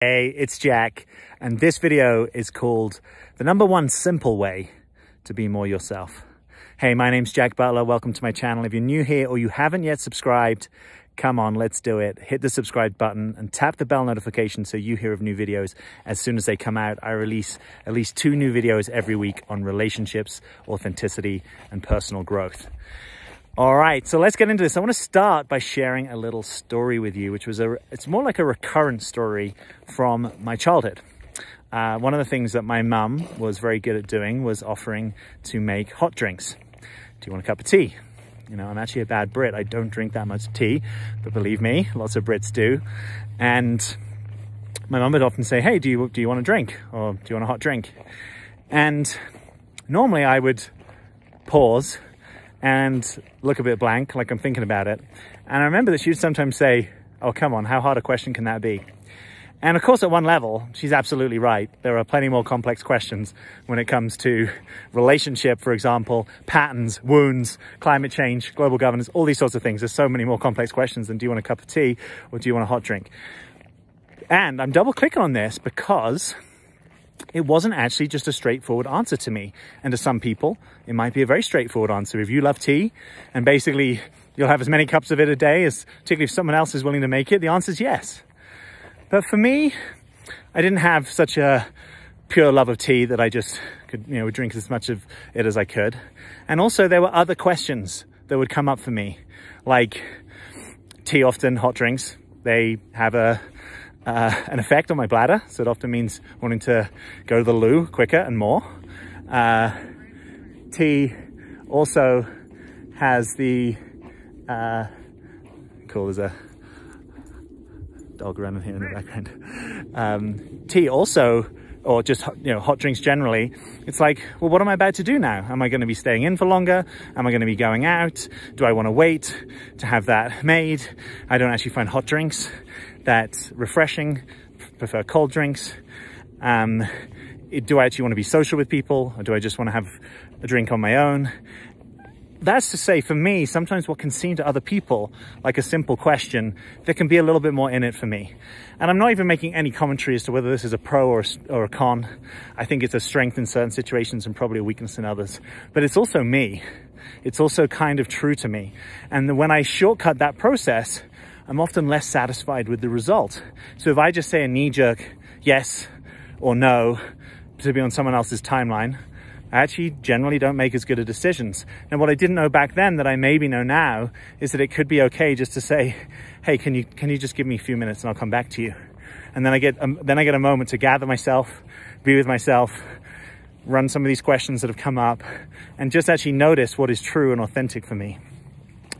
Hey, it's Jack, and this video is called The #1 Simple Way to Be More Yourself. Hey, my name's Jack Butler. Welcome to my channel. If you're new here or you haven't yet subscribed, come on, let's do it. Hit the subscribe button and tap the bell notification so you hear of new videos as soon as they come out. I release at least 2 new videos every week on relationships, authenticity, and personal growth. All right, so let's get into this. I want to start by sharing a little story with you, which was it's more like a recurrent story from my childhood. One of the things that my mum was very good at doing was offering to make hot drinks. Do you want a cup of tea? You know, I'm actually a bad Brit. I don't drink that much tea, but believe me, lots of Brits do. And my mum would often say, hey, do you want a drink? Or do you want a hot drink? And normally I would pause and look a bit blank, like I'm thinking about it. And I remember that she would sometimes say, oh, come on, how hard a question can that be? And of course, at one level, she's absolutely right. There are plenty more complex questions when it comes to relationship, for example, patterns, wounds, climate change, global governance, all these sorts of things. There's so many more complex questions than do you want a cup of tea or do you want a hot drink? And I'm double clicking on this because it wasn't actually just a straightforward answer to me. And to some people, it might be a very straightforward answer. If you love tea and basically you'll have as many cups of it a day as, particularly if someone else is willing to make it, the answer is yes. But for me, I didn't have such a pure love of tea that I just could, would drink as much of it as I could. And also there were other questions that would come up for me, like tea, often hot drinks, they have an effect on my bladder. So it often means wanting to go to the loo quicker and more. Tea also has the, cool, there's a dog running here in the background. Tea also, or just, hot drinks generally, it's like, well, what am I about to do now? Am I going to be staying in for longer? Am I going to be going out? Do I want to wait to have that made? I don't actually find hot drinks that refreshing, prefer cold drinks. Do I actually want to be social with people, or do I just want to have a drink on my own? That's to say, for me, sometimes what can seem to other people like a simple question, there can be a little bit more in it for me. And I'm not even making any commentary as to whether this is a pro or a con. I think it's a strength in certain situations and probably a weakness in others. But it's also me. It's also kind of true to me. And when I shortcut that process, I'm often less satisfied with the result. So if I just say a knee-jerk yes or no to be on someone else's timeline, I actually generally don't make as good of decisions. And what I didn't know back then that I maybe know now is that it could be okay just to say, hey, can you just give me a few minutes and I'll come back to you? And then I get a moment to gather myself, be with myself, run some of these questions that have come up, and just actually notice what is true and authentic for me.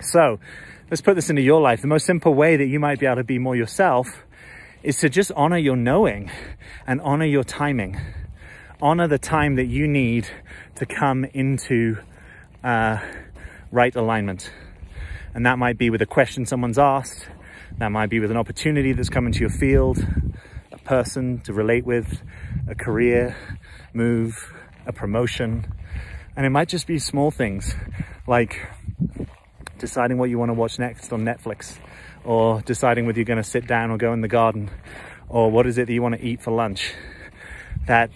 So let's put this into your life. The most simple way that you might be able to be more yourself is to just honor your knowing and honor your timing. Honor the time that you need to come into right alignment. And that might be with a question someone's asked. That might be with an opportunity that's come into your field, a person to relate with, a career move, a promotion. And it might just be small things like deciding what you want to watch next on Netflix, or deciding whether you're going to sit down or go in the garden, or what is it that you want to eat for lunch. That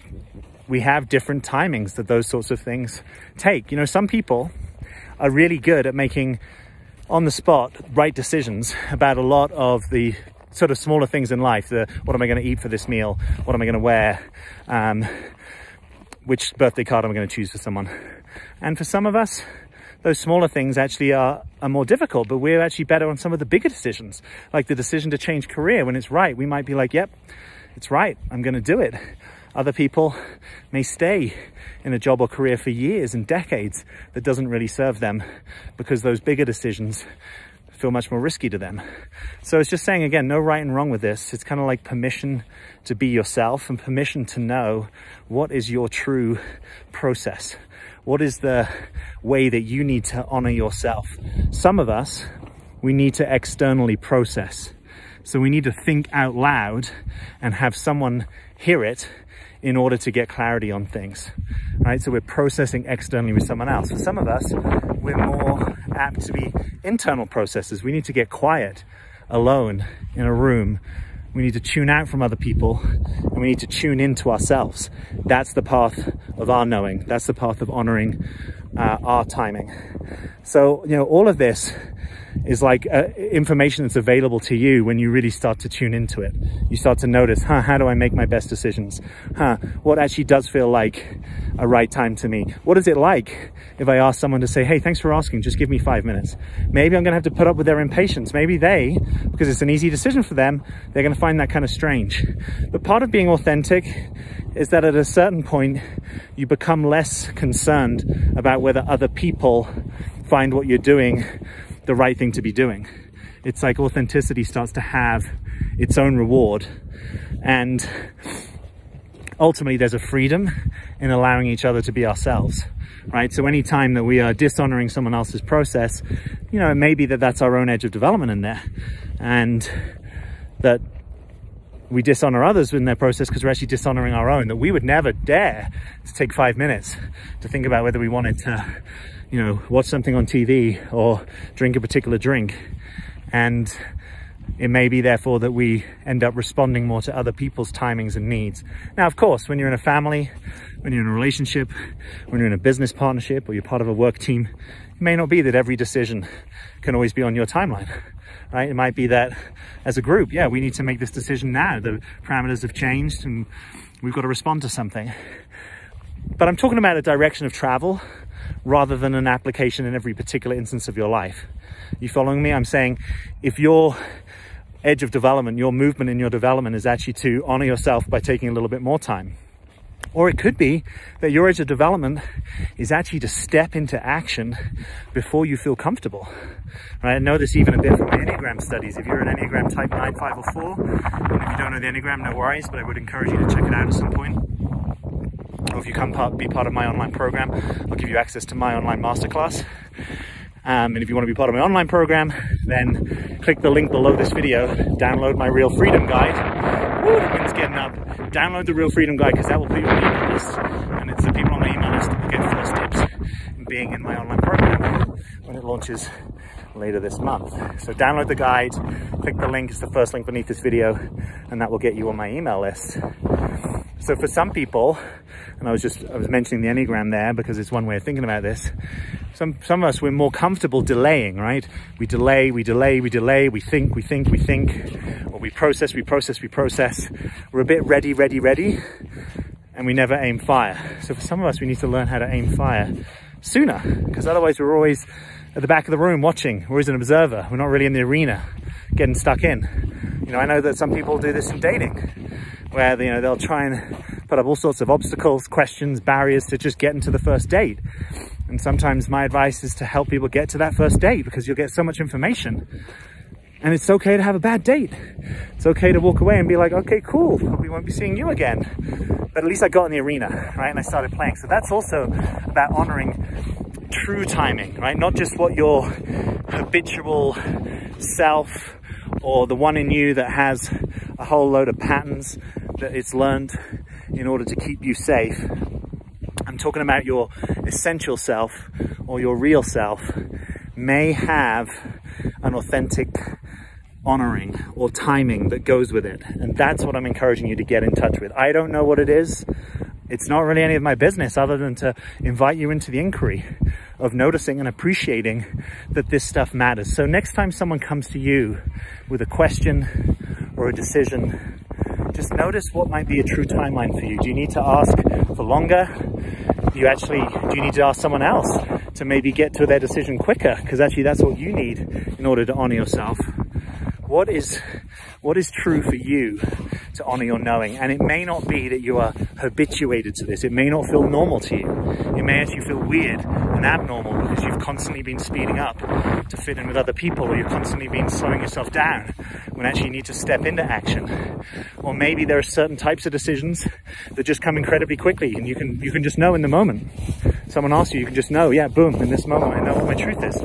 we have different timings that those sorts of things take. Some people are really good at making on the spot right decisions about a lot of the sort of smaller things in life. What am I going to eat for this meal? What am I going to wear? Which birthday card am I going to choose for someone? And for some of us, those smaller things actually are more difficult, but we're actually better on some of the bigger decisions, like the decision to change career. When it's right, we might be like, yep, it's right, I'm going to do it. Other people may stay in a job or career for years and decades that doesn't really serve them because those bigger decisions feel much more risky to them. So it's just saying, again, no right and wrong with this. It's kind of like permission to be yourself and permission to know what is your true process. What is the way that you need to honor yourself? Some of us, we need to externally process. So we need to think out loud and have someone hear it in order to get clarity on things, right? So we're processing externally with someone else. For some of us, we're more apt to be internal processes. We need to get quiet, alone, in a room, We need to tune out from other people, and we need to tune into ourselves. That's the path of our knowing. That's the path of honoring our timing. So, you know, all of this is like information that's available to you when you really start to tune into it. You start to notice, how do I make my best decisions? What actually does feel like a right time to me? What is it like if I ask someone to say, hey, thanks for asking, just give me 5 minutes? Maybe I'm gonna have to put up with their impatience. Maybe they, because it's an easy decision for them, they're gonna find that kind of strange. But part of being authentic is that at a certain point, you become less concerned about whether other people find what you're doing the right thing to be doing. It's like authenticity starts to have its own reward, and ultimately there's a freedom in allowing each other to be ourselves, right? So anytime that we are dishonoring someone else's process, you know, it may be that that's our own edge of development in there, and that we dishonor others in their process because we're actually dishonoring our own, that we would never dare to take 5 minutes to think about whether we wanted to, you know, watch something on TV or drink a particular drink. And it may be therefore that we end up responding more to other people's timings and needs. Now, of course, when you're in a family, when you're in a relationship, when you're in a business partnership, or you're part of a work team, it may not be that every decision can always be on your timeline, right? It might be that as a group, yeah, we need to make this decision now. The parameters have changed and we've got to respond to something. But I'm talking about a direction of travel rather than an application in every particular instance of your life. You following me? I'm saying if your edge of development, your movement in your development is actually to honor yourself by taking a little bit more time. Or it could be that your edge of development is actually to step into action before you feel comfortable. Right? I know this even a bit from the Enneagram studies. If you're an Enneagram type 9, 5 or 4, and if you don't know the Enneagram, no worries, but I would encourage you to check it out at some point. Or if you be part of my online program, I'll give you access to my online masterclass. And if you want to be part of my online program, then click the link below this video, download my Real Freedom Guide. Woo, the wind's getting up. Download the Real Freedom Guide, because that will put you on the email list. And it's the people on the email list that will get first tips in being in my online program when it launches later this month. So download the guide, click the link, it's the first link beneath this video, and that will get you on my email list. So for some people, and I was mentioning the Enneagram there because it's one way of thinking about this. Some of us, we're more comfortable delaying, right? We delay, we think, or we process. We're a bit ready, and we never aim fire. So for some of us, we need to learn how to aim fire sooner, because otherwise we're always at the back of the room watching. We're always an observer. We're not really in the arena, getting stuck in. You know, I know that some people do this in dating, where, you know, they'll try and put up all sorts of obstacles, questions, barriers to just get into the first date. And sometimes my advice is to help people get to that first date, because you'll get so much information. And it's okay to have a bad date. It's okay to walk away and be like, okay, cool, probably won't be seeing you again. But at least I got in the arena, right? And I started playing. So that's also about honoring true timing, right? Not just what your habitual self, or the one in you that has a whole load of patterns that it's learned in order to keep you safe. I'm talking about your essential self, or your real self, may have an authentic honoring or timing that goes with it. And that's what I'm encouraging you to get in touch with. I don't know what it is. It's not really any of my business, other than to invite you into the inquiry of noticing and appreciating that this stuff matters. So next time someone comes to you with a question or a decision, just notice what might be a true timeline for you. Do you need to ask for longer? Do you need to ask someone else to maybe get to their decision quicker? Because actually that's what you need in order to honor yourself. What is true for you to honor your knowing? And it may not be that you are habituated to this. It may not feel normal to you. It may actually feel weird and abnormal because you've constantly been speeding up to fit in with other people, or you've constantly been slowing yourself down when actually you need to step into action. Or maybe there are certain types of decisions that just come incredibly quickly, and you can just know in the moment. Someone asks you, you can just know, yeah, boom, in this moment I know what my truth is.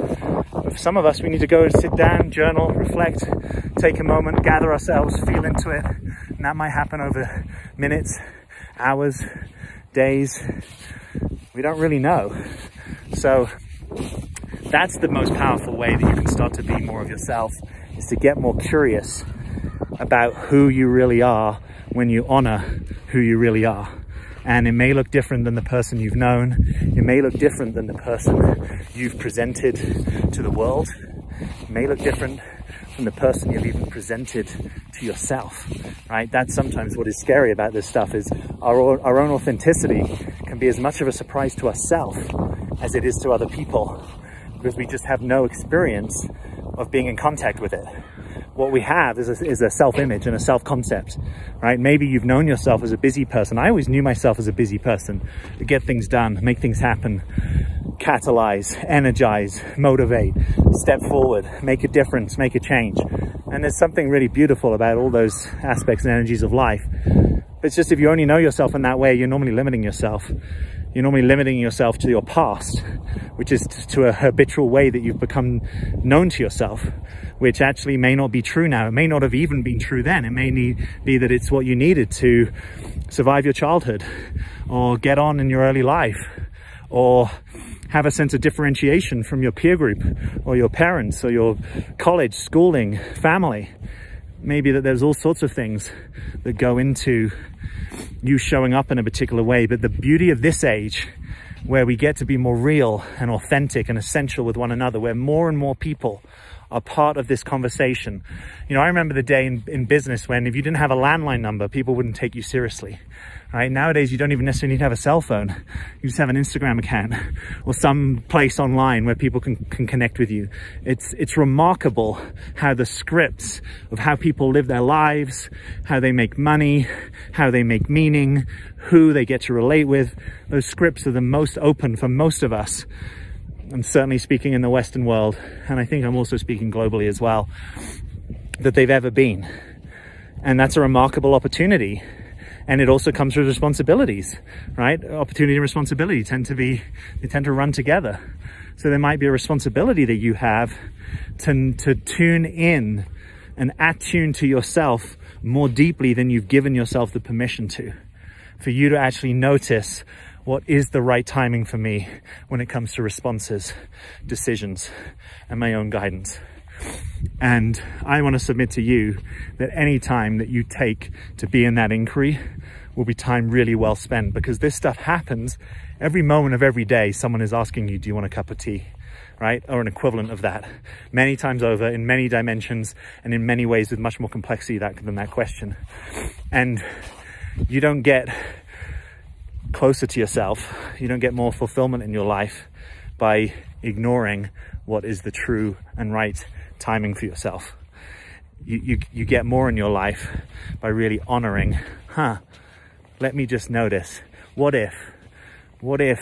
But for some of us, we need to go and sit down, journal, reflect, take a moment, gather ourselves, feel into it. And that might happen over minutes, hours, days. We don't really know. So that's the most powerful way that you can start to be more of yourself, is to get more curious about who you really are when you honor who you really are. And it may look different than the person you've known. It may look different than the person you've presented to the world. It may look different from the person you've even presented to yourself, right? That's sometimes what is scary about this stuff, is our own authenticity can be as much of a surprise to ourselves as it is to other people, because we just have no experience of being in contact with it. What we have is a self-image and a self-concept, right? Maybe you've known yourself as a busy person. I always knew myself as a busy person, to get things done, make things happen, catalyze, energize, motivate, step forward, make a difference, make a change. And there's something really beautiful about all those aspects and energies of life. But it's just, if you only know yourself in that way, you're normally limiting yourself. You're normally limiting yourself to your past, which is to a habitual way that you've become known to yourself, which actually may not be true now. It may not have even been true then. It may be that it's what you needed to survive your childhood, or get on in your early life, or have a sense of differentiation from your peer group, or your parents, or your college, schooling, family. Maybe that there's all sorts of things that go into you showing up in a particular way. But the beauty of this age, where we get to be more real and authentic and essential with one another, where more and more people are part of this conversation. You know, I remember the day in business when if you didn't have a landline number, people wouldn't take you seriously, right? Nowadays, you don't even necessarily need to have a cell phone. You just have an Instagram account or some place online where people can connect with you. It's remarkable how the scripts of how people live their lives, how they make money, how they make meaning, who they get to relate with, those scripts are the most open for most of us. I'm certainly speaking in the Western world, and I think I'm also speaking globally as well, that they've ever been. And that's a remarkable opportunity. And it also comes with responsibilities, right? Opportunity and responsibility tend to run together. So there might be a responsibility that you have to tune in and attune to yourself more deeply than you've given yourself the permission to, for you to actually notice what is the right timing for me when it comes to responses, decisions, and my own guidance. And I want to submit to you that any time that you take to be in that inquiry will be time really well spent, because this stuff happens every moment of every day. Someone is asking you, do you want a cup of tea? Right? Or an equivalent of that, many times over, in many dimensions, and in many ways with much more complexity than that question. And you don't get closer to yourself, you don't get more fulfillment in your life by ignoring what is the true and right timing for yourself. You get more in your life by really honoring, let me just notice, what if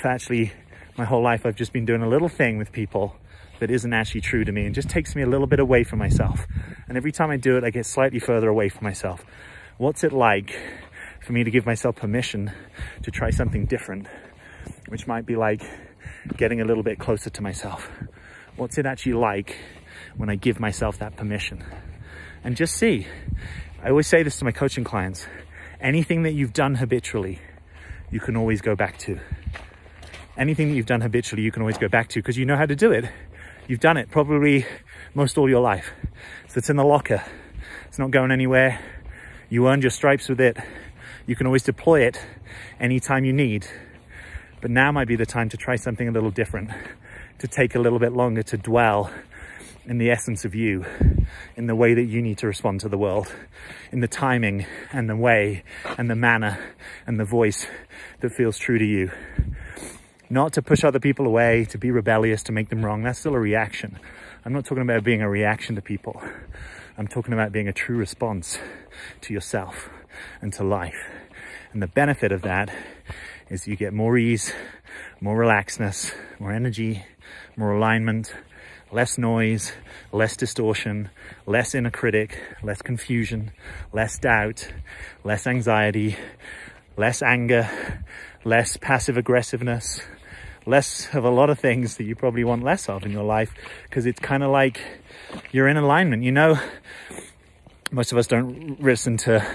actually my whole life I've just been doing a little thing with people that isn't actually true to me and just takes me a little bit away from myself. And every time I do it, I get slightly further away from myself. What's it like for me to give myself permission to try something different, which might be like getting a little bit closer to myself? What's it actually like when I give myself that permission? And just see. I always say this to my coaching clients. Anything that you've done habitually, you can always go back to. Anything that you've done habitually, you can always go back to, because you know how to do it. You've done it probably most all your life. So it's in the locker. It's not going anywhere. You earned your stripes with it. You can always deploy it anytime you need. But now might be the time to try something a little different, to take a little bit longer to dwell in the essence of you, in the way that you need to respond to the world, in the timing and the way and the manner and the voice that feels true to you. Not to push other people away, to be rebellious, to make them wrong. That's still a reaction. I'm not talking about being a reaction to people. I'm talking about being a true response to yourself and to life. And the benefit of that is you get more ease, more relaxedness, more energy, more alignment, less noise, less distortion, less inner critic, less confusion, less doubt, less anxiety, less anger, less passive aggressiveness, less of a lot of things that you probably want less of in your life, because it's kind of like you're in alignment. You know, most of us don't listen to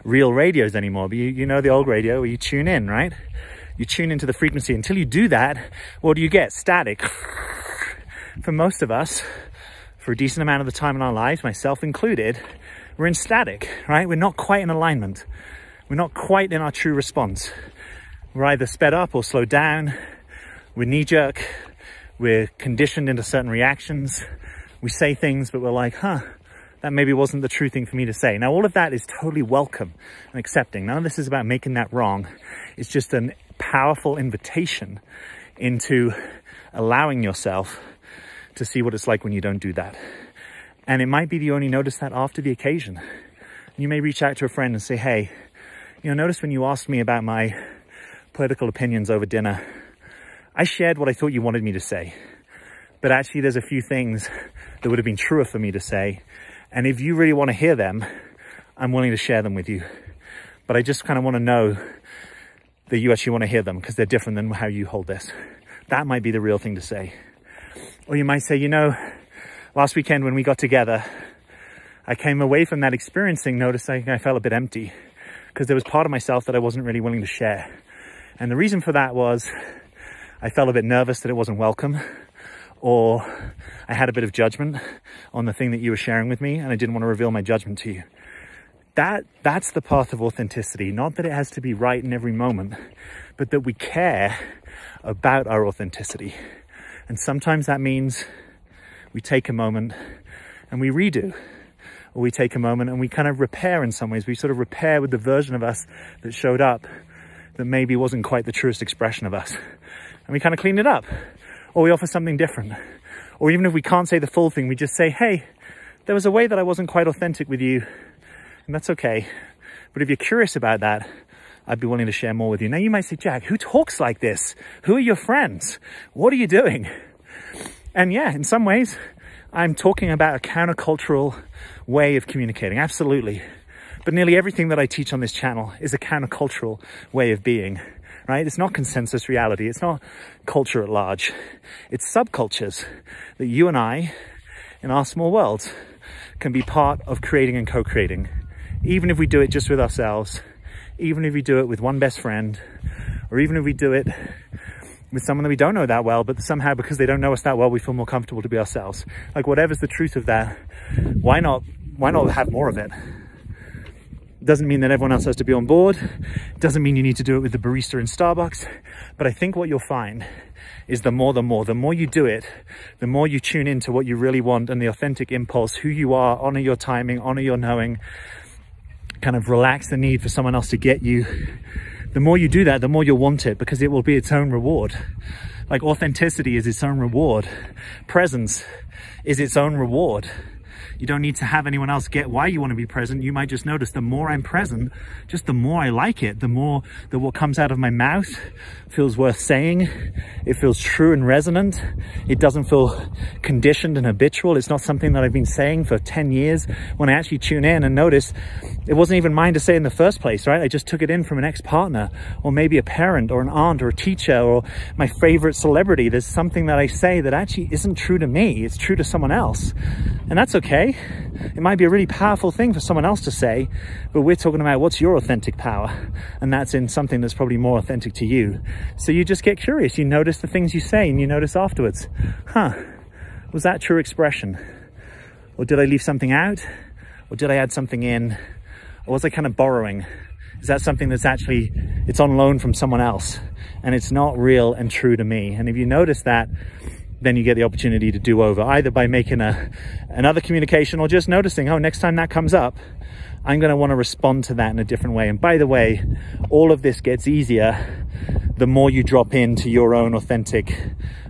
real radios anymore, but you know the old radio where you tune in, right? You tune into the frequency. Until you do that, what do you get? Static. For most of us, for a decent amount of the time in our lives, myself included, we're in static, right? We're not quite in alignment. We're not quite in our true response. We're either sped up or slowed down. We're knee-jerk. We're conditioned into certain reactions. We say things, but we're like, that maybe wasn't the true thing for me to say. Now, all of that is totally welcome and accepting. None of this is about making that wrong. It's just a powerful invitation into allowing yourself to see what it's like when you don't do that. And it might be that you only notice that after the occasion. You may reach out to a friend and say, hey, notice when you asked me about my political opinions over dinner, I shared what I thought you wanted me to say. But actually, there's a few things that would have been truer for me to say. And if you really want to hear them, I'm willing to share them with you. But I just kind of want to know that you actually want to hear them because they're different than how you hold this. That might be the real thing to say. Or you might say, last weekend when we got together, I came away from that experiencing noticing I felt a bit empty because there was part of myself that I wasn't really willing to share. And the reason for that was I felt a bit nervous that it wasn't welcome, or I had a bit of judgment on the thing that you were sharing with me and I didn't want to reveal my judgment to you. That's the path of authenticity. Not that it has to be right in every moment, but that we care about our authenticity. And sometimes that means we take a moment and we redo, or we take a moment and we kind of repair in some ways. We sort of repair with the version of us that showed up that maybe wasn't quite the truest expression of us. And we kind of clean it up, or we offer something different. Or even if we can't say the full thing, we just say, hey, there was a way that I wasn't quite authentic with you, and that's okay. But if you're curious about that, I'd be willing to share more with you. Now you might say, Jack, who talks like this? Who are your friends? What are you doing? And yeah, in some ways, I'm talking about a countercultural way of communicating, absolutely. But nearly everything that I teach on this channel is a countercultural way of being, right? It's not consensus reality. It's not culture at large. It's subcultures that you and I, in our small worlds, can be part of creating and co-creating. Even if we do it just with ourselves, even if we do it with one best friend, or even if we do it with someone that we don't know that well, but somehow because they don't know us that well, we feel more comfortable to be ourselves. Like, whatever's the truth of that, why not have more of it? Doesn't mean that everyone else has to be on board. Doesn't mean you need to do it with the barista in Starbucks. But I think what you'll find is the more you do it, the more you tune into what you really want and the authentic impulse, who you are, honor your timing, honor your knowing, kind of relax the need for someone else to get you. The more you do that, the more you'll want it, because it will be its own reward. Like, authenticity is its own reward. Presence is its own reward. You don't need to have anyone else get why you want to be present. You might just notice the more I'm present, just the more I like it, the more that what comes out of my mouth feels worth saying. It feels true and resonant. It doesn't feel conditioned and habitual. It's not something that I've been saying for 10 years. When I actually tune in and notice it wasn't even mine to say in the first place, right? I just took it in from an ex-partner, or maybe a parent or an aunt or a teacher or my favorite celebrity. There's something that I say that actually isn't true to me. It's true to someone else. And that's okay. It might be a really powerful thing for someone else to say, but we're talking about what's your authentic power, and that's in something that's probably more authentic to you. So you just get curious. You notice the things you say, and you notice afterwards, was that true expression? Or did I leave something out? Or did I add something in? Or was I kind of borrowing? Is that something that's actually, it's on loan from someone else and it's not real and true to me? And if you notice that, then you get the opportunity to do over, either by making another communication or just noticing, oh, next time that comes up, I'm going to want to respond to that in a different way. And by the way, all of this gets easier the more you drop into your own authentic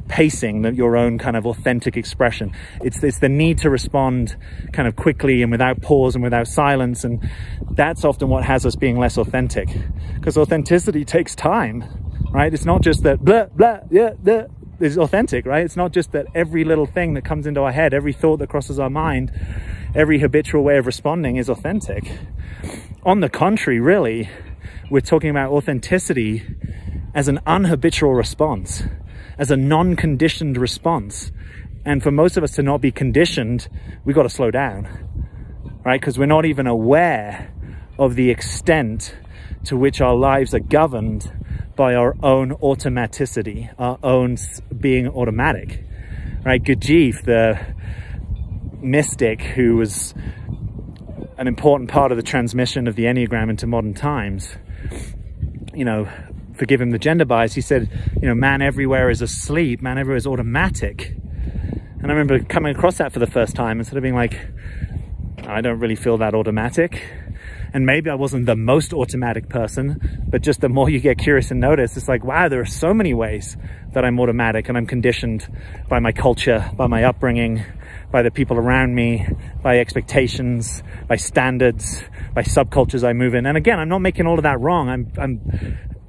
pacing, your own kind of authentic expression. It's the need to respond kind of quickly and without pause and without silence. And that's often what has us being less authentic, because authenticity takes time, right? It's not just that blah, blah, yeah, blah, is authentic, right? It's not just that every little thing that comes into our head, every thought that crosses our mind, every habitual way of responding is authentic. On the contrary, really, we're talking about authenticity as an unhabitual response, as a non-conditioned response. And for most of us to not be conditioned, we've got to slow down, right? Because we're not even aware of the extent to which our lives are governed by our own automaticity, our own being automatic, right? Gurdjieff, the mystic who was an important part of the transmission of the Enneagram into modern times. You know, forgive him the gender bias, he said, you know, man everywhere is asleep, man everywhere is automatic. And I remember coming across that for the first time and sort of being like, I don't really feel that automatic. And maybe I wasn't the most automatic person, but just the more you get curious and notice, it's like, wow, there are so many ways that I'm automatic, and I'm conditioned by my culture, by my upbringing, by the people around me, by expectations, by standards, by subcultures I move in. And again, I'm not making all of that wrong.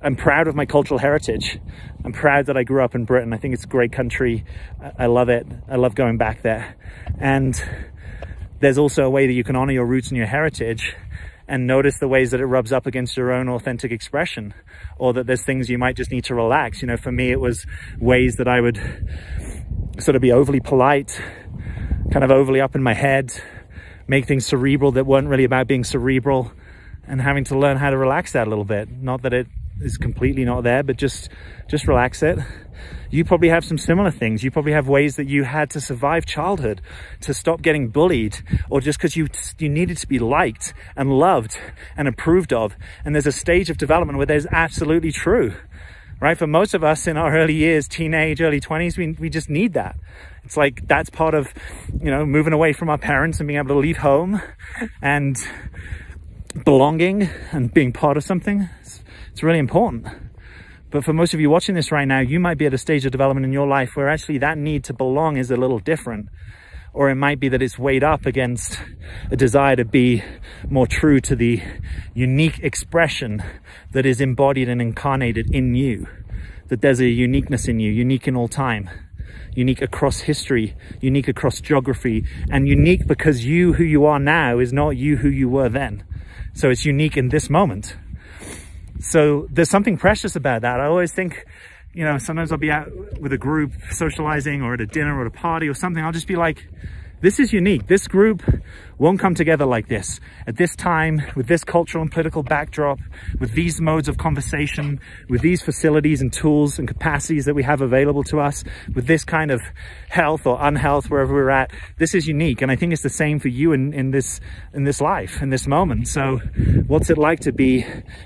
I'm proud of my cultural heritage. I'm proud that I grew up in Britain. I think it's a great country. I love it. I love going back there. And there's also a way that you can honor your roots and your heritage and notice the ways that it rubs up against your own authentic expression, or that there's things you might just need to relax. You know, for me, it was ways that I would sort of be overly polite, kind of overly up in my head, make things cerebral that weren't really about being cerebral, and having to learn how to relax that a little bit. Not that it is completely not there, but just relax it. You probably have some similar things. You probably have ways that you had to survive childhood, to stop getting bullied, or just because you needed to be liked and loved and approved of. And there's a stage of development where there's absolutely true, right? For most of us in our early years, teenage, early 20s, we just need that. It's like, that's part of, you know, moving away from our parents and being able to leave home and belonging and being part of something. It's really important. But for most of you watching this right now, you might be at a stage of development in your life where actually that need to belong is a little different. Or it might be that it's weighed up against a desire to be more true to the unique expression that is embodied and incarnated in you. That there's a uniqueness in you, unique in all time, unique across history, unique across geography, and unique because you who you are now is not you who you were then. So it's unique in this moment. So there's something precious about that. I always think, you know, sometimes I'll be out with a group socializing or at a dinner or at a party or something. I'll just be like, this is unique. This group won't come together like this at this time, with this cultural and political backdrop, with these modes of conversation, with these facilities and tools and capacities that we have available to us, with this kind of health or unhealth wherever we're at. This is unique, and I think it's the same for you in this life, in this moment. So what's it like to be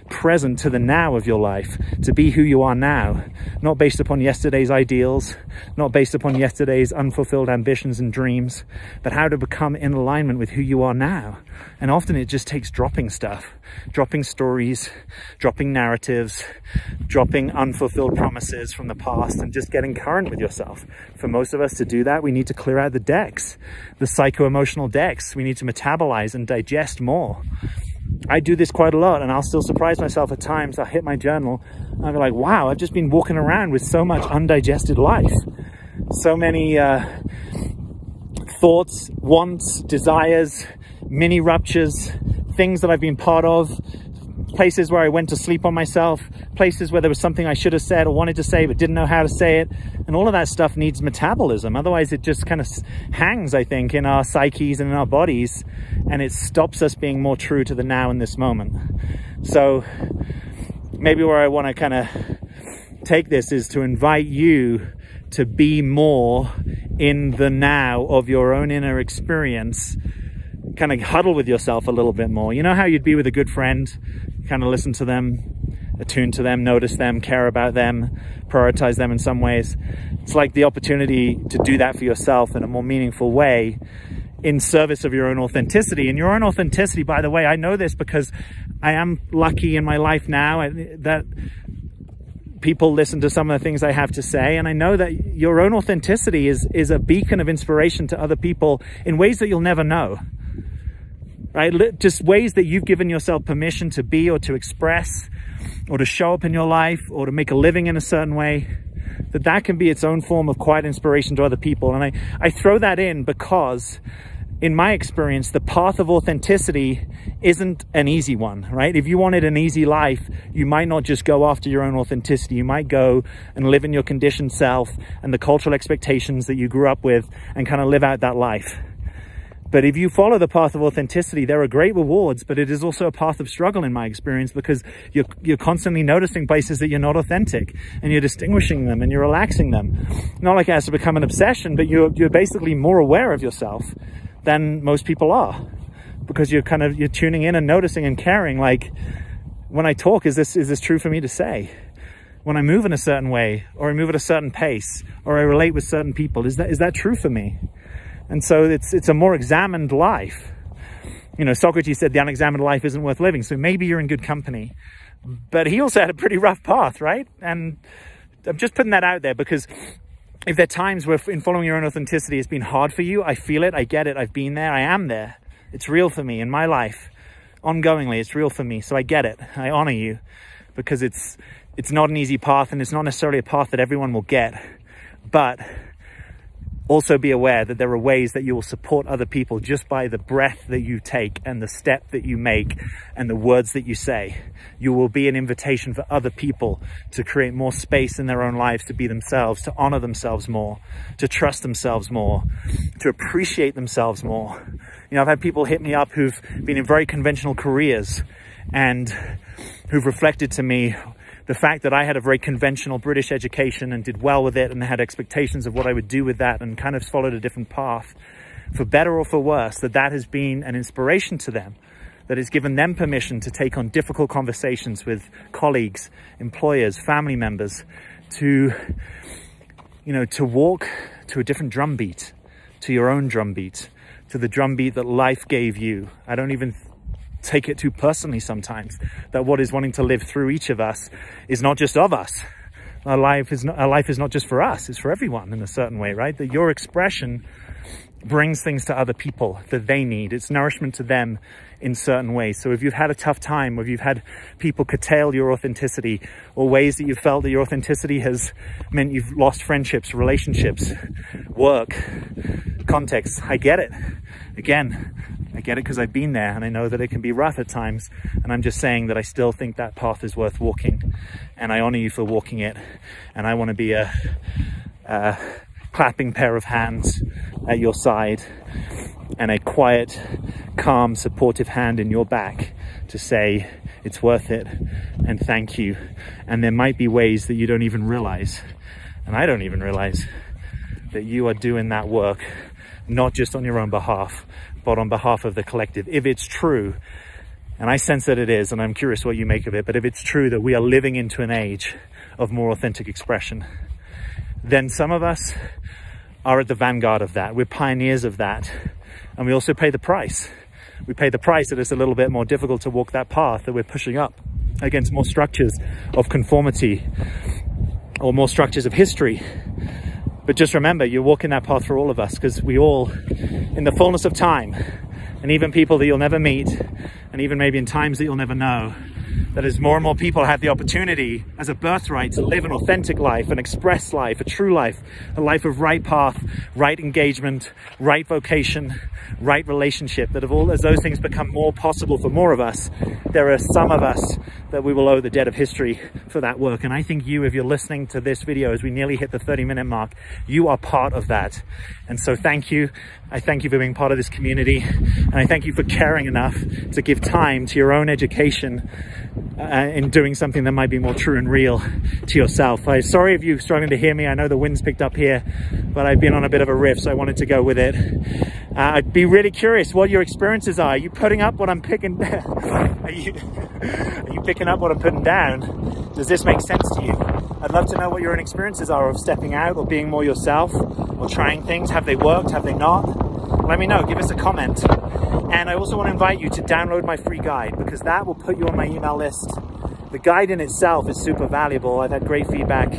present to the now of your life, to be who you are now, not based upon yesterday's ideals, not based upon yesterday's unfulfilled ambitions and dreams, but how to become in alignment with who you are now. And often it just takes dropping stuff, dropping stories, dropping narratives, dropping unfulfilled promises from the past, and just getting current with yourself. For most of us to do that, we need to clear out the decks, the psycho-emotional decks. We need to metabolize and digest more. I do this quite a lot, and I'll still surprise myself at times. I'll hit my journal and I'll be like, wow, I've just been walking around with so much undigested life. So many thoughts, wants, desires, mini ruptures, things that I've been part of, places where I went to sleep on myself, places where there was something I should have said or wanted to say but didn't know how to say it. And all of that stuff needs metabolism. Otherwise it just kind of hangs, I think, in our psyches and in our bodies, and it stops us being more true to the now in this moment. So maybe where I want to kind of take this is to invite you to be more in the now of your own inner experience. Kind of huddle with yourself a little bit more. You know how you'd be with a good friend, kind of listen to them, attune to them, notice them, care about them, prioritize them in some ways. It's like the opportunity to do that for yourself in a more meaningful way in service of your own authenticity. And your own authenticity, by the way, I know this because I am lucky in my life now that people listen to some of the things I have to say, and I know that your own authenticity is a beacon of inspiration to other people in ways that you'll never know, right? Just ways that you've given yourself permission to be or to express or to show up in your life or to make a living in a certain way, that can be its own form of quiet inspiration to other people. And I throw that in because in my experience, the path of authenticity isn't an easy one, right? If you wanted an easy life, you might not just go after your own authenticity. You might go and live in your conditioned self and the cultural expectations that you grew up with and kind of live out that life. But if you follow the path of authenticity, there are great rewards, but it is also a path of struggle in my experience, because you're constantly noticing places that you're not authentic, and you're distinguishing them and you're relaxing them. Not like it has to become an obsession, but you're basically more aware of yourself than most people are. because you're tuning in and noticing and caring, like, when I talk, is this true for me to say? When I move in a certain way, or I move at a certain pace, or I relate with certain people, is that true for me? And so it's a more examined life. You know, Socrates said the unexamined life isn't worth living. So maybe you're in good company, but he also had a pretty rough path, right? And I'm just putting that out there because if there are times where in following your own authenticity, it's been hard for you, I feel it, I get it, I've been there, I am there. It's real for me in my life. Ongoingly, it's real for me. So I get it. I honor you because it's not an easy path, and it's not necessarily a path that everyone will get. But also be aware that there are ways that you will support other people just by the breath that you take and the step that you make and the words that you say. You will be an invitation for other people to create more space in their own lives, to be themselves, to honor themselves more, to trust themselves more, to appreciate themselves more. You know, I've had people hit me up who've been in very conventional careers and who've reflected to me the fact that I had a very conventional British education and did well with it and had expectations of what I would do with that and kind of followed a different path, for better or for worse, that has been an inspiration to them, that has given them permission to take on difficult conversations with colleagues, employers, family members, to walk to a different drum beat, to your own drum beat, to the drum beat that life gave you. I don't even take it too personally sometimes, that what is wanting to live through each of us is not just of us. Our life is not just for us, it's for everyone in a certain way, right? That your expression brings things to other people that they need. It's nourishment to them in certain ways. So if you've had a tough time, or if you've had people curtail your authenticity, or ways that you've felt that your authenticity has meant you've lost friendships, relationships, work, context, I get it. Again, I get it because I've been there, and I know that it can be rough at times. And I'm just saying that I still think that path is worth walking, and I honor you for walking it. And I want to be a clapping pair of hands at your side, and a quiet, calm, supportive hand in your back to say it's worth it and thank you. And there might be ways that you don't even realize, and I don't even realize, that you are doing that work, not just on your own behalf, but on behalf of the collective. If it's true, and I sense that it is, and I'm curious what you make of it, but if it's true that we are living into an age of more authentic expression, then some of us are at the vanguard of that. We're pioneers of that. And we also pay the price. We pay the price that it's a little bit more difficult to walk that path, that we're pushing up against more structures of conformity or more structures of history. But just remember, you're walking that path for all of us, because we all, in the fullness of time, and even people that you'll never meet, and even maybe in times that you'll never know, that as more and more people have the opportunity as a birthright to live an authentic life, an express life, a true life, a life of right path, right engagement, right vocation, right relationship, that as those things become more possible for more of us, there are some of us that we will owe the debt of history for that work. And I think you, if you're listening to this video as we nearly hit the 30-minute mark, you are part of that. And so thank you. I thank you for being part of this community, and I thank you for caring enough to give time to your own education in doing something that might be more true and real to yourself. I'm sorry if you're struggling to hear me. I know the wind's picked up here, but I've been on a bit of a riff, so I wanted to go with it. I'd be really curious what your experiences are. Are you putting up what I'm picking? Are you picking up what I'm putting down? Does this make sense to you? I'd love to know what your own experiences are of stepping out or being more yourself or trying things. Have they worked? Have they not? Let me know. Give us a comment. And I also want to invite you to download my free guide, because that will put you on my email list. The guide in itself is super valuable. I've had great feedback.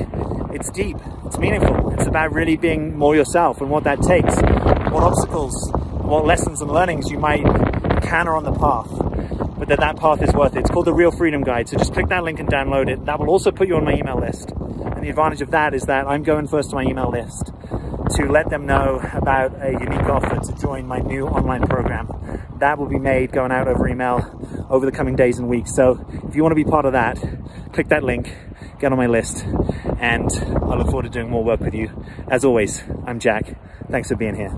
It's deep. It's meaningful. It's about really being more yourself and what that takes, what obstacles, what lessons and learnings you might encounter on the path, but that path is worth it. It's called the Real Freedom Guide. So just click that link and download it. That will also put you on my email list. And the advantage of that is that I'm going first to my email list to let them know about a unique offer to join my new online program. That will be made going out over email over the coming days and weeks. So if you want to be part of that, click that link, get on my list, and I look forward to doing more work with you. As always, I'm Jack. Thanks for being here.